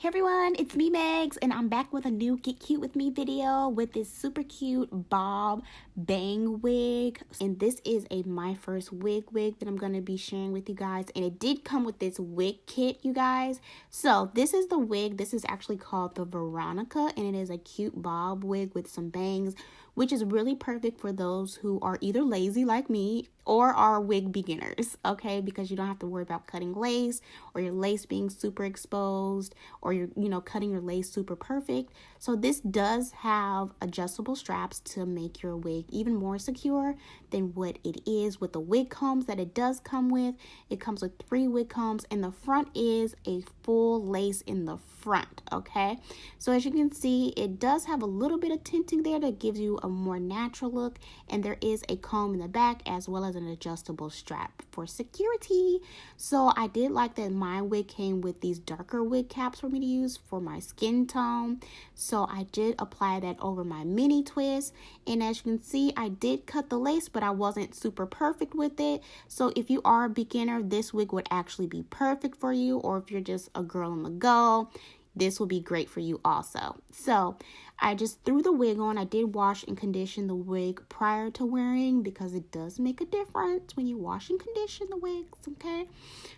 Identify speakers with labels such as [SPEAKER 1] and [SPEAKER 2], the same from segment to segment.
[SPEAKER 1] Hey everyone, it's me Megs, and I'm back with a new Get Cute With Me video with this super cute bob bang wig. And this is a Myfirstwig wig that I'm going to be sharing with you guys. And it did come with this wig kit, you guys. So this is the wig. This is actually called the VERONICA, and it is a cute bob wig with some bangs, which is really perfect for those who are either lazy like me or are wig beginners, okay? Because you don't have to worry about cutting lace or your lace being super exposed or you're, cutting your lace super perfect. So this does have adjustable straps to make your wig even more secure than what it is with the wig combs that it does come with. It comes with 3 wig combs, and the front is a full lace in the front, okay? So as you can see, it does have a little bit of tinting there that gives you a more natural look, and there is a comb in the back as well as an adjustable strap for security. So I did like that my wig came with these darker wig caps for me to use for my skin tone. So I did apply that over my mini twist, and as you can see, I did cut the lace, but I wasn't super perfect with it. So if you are a beginner, this wig would actually be perfect for you, or if you're just a girl on the go, this will be great for you also. So I just threw the wig on. I did wash and condition the wig prior to wearing because it does make a difference when you wash and condition the wigs, okay?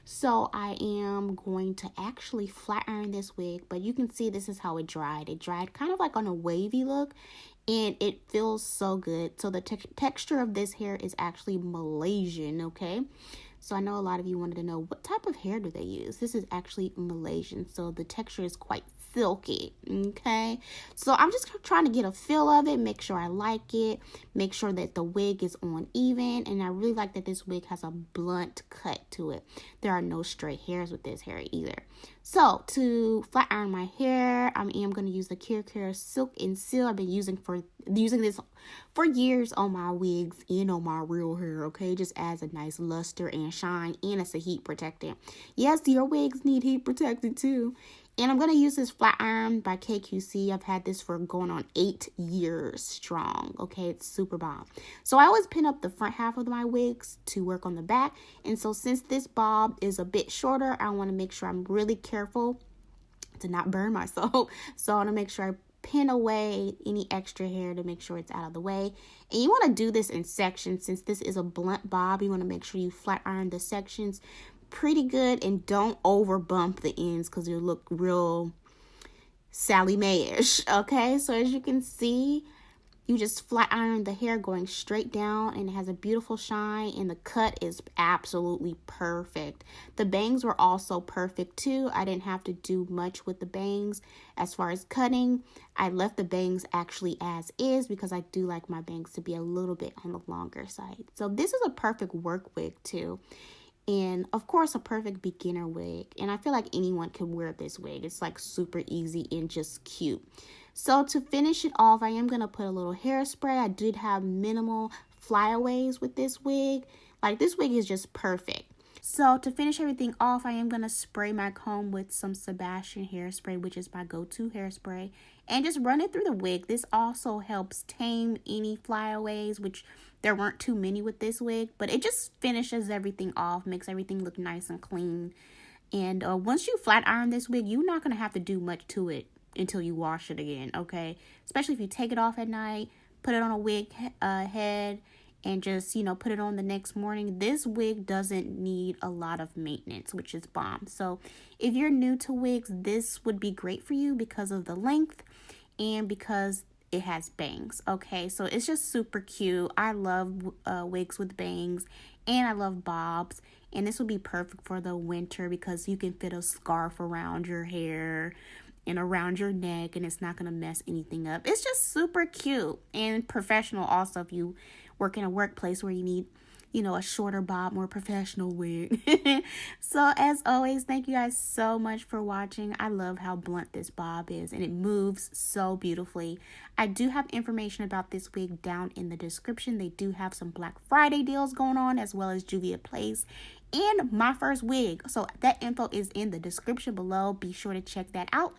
[SPEAKER 1] So I am going to actually flat iron this wig, but you can see this is how it dried. It dried kind of like on a wavy look, and it feels so good. So the texture of this hair is actually Malaysian, okay? So I know a lot of you wanted to know what type of hair do they use. This is actually Malaysian, so the texture is quite silky, okay? So I'm just trying to get a feel of it, make sure I like it, make sure that the wig is on even, and I really like that this wig has a blunt cut to it. There are no stray hairs with this hair either. So to flat iron my hair, I am going to use the 𝗟𝗃𝗃 Silk and Seal. I've been using this for years on my wigs and on my real hair, okay? Just adds a nice luster and shine, and it's a heat protectant. Yes, your wigs need heat protected too. And I'm going to use this flat iron by KQC. I've had this for going on 8 years strong, okay? It's super bomb. So I always pin up the front half of my wigs to work on the back. And so since this bob is a bit shorter, I want to make sure I'm really careful to not burn myself. So I want to make sure I pin away any extra hair to make sure it's out of the way. And you want to do this in sections. Since this is a blunt bob, you want to make sure you flat iron the sections pretty good and don't over bump the ends because you look real Sally Mae-ish, okay? So as you can see, you just flat iron the hair going straight down, and it has a beautiful shine, and the cut is absolutely perfect. The bangs were also perfect too. I didn't have to do much with the bangs as far as cutting. I left the bangs actually as is because I do like my bangs to be a little bit on the longer side. So this is a perfect work wig too. And of course, a perfect beginner wig. And I feel like anyone can wear this wig. It's like super easy and just cute. So to finish it off, I am going to put a little hairspray. I did have minimal flyaways with this wig. Like, this wig is just perfect. So to finish everything off, I am going to spray my comb with some Sebastian hairspray, which is my go-to hairspray, and just run it through the wig. This also helps tame any flyaways, which there weren't too many with this wig, but it just finishes everything off, makes everything look nice and clean. And once you flat iron this wig, you're not going to have to do much to it until you wash it again, okay? Especially if you take it off at night, put it on a wig head, and just, put it on the next morning. This wig doesn't need a lot of maintenance, which is bomb. So if you're new to wigs, this would be great for you because of the length and because it has bangs, okay? So it's just super cute. I love wigs with bangs, and I love bobs. And this would be perfect for the winter because you can fit a scarf around your hair and around your neck, and it's not going to mess anything up. It's just super cute and professional also if you work in a workplace where you need, a shorter bob, more professional wig. So as always, thank you guys so much for watching. I love how blunt this bob is, and it moves so beautifully. I do have information about this wig down in the description. They do have some Black Friday deals going on, as well as Juvia's Place and Myfirstwig. So that info is in the description below. Be sure to check that out.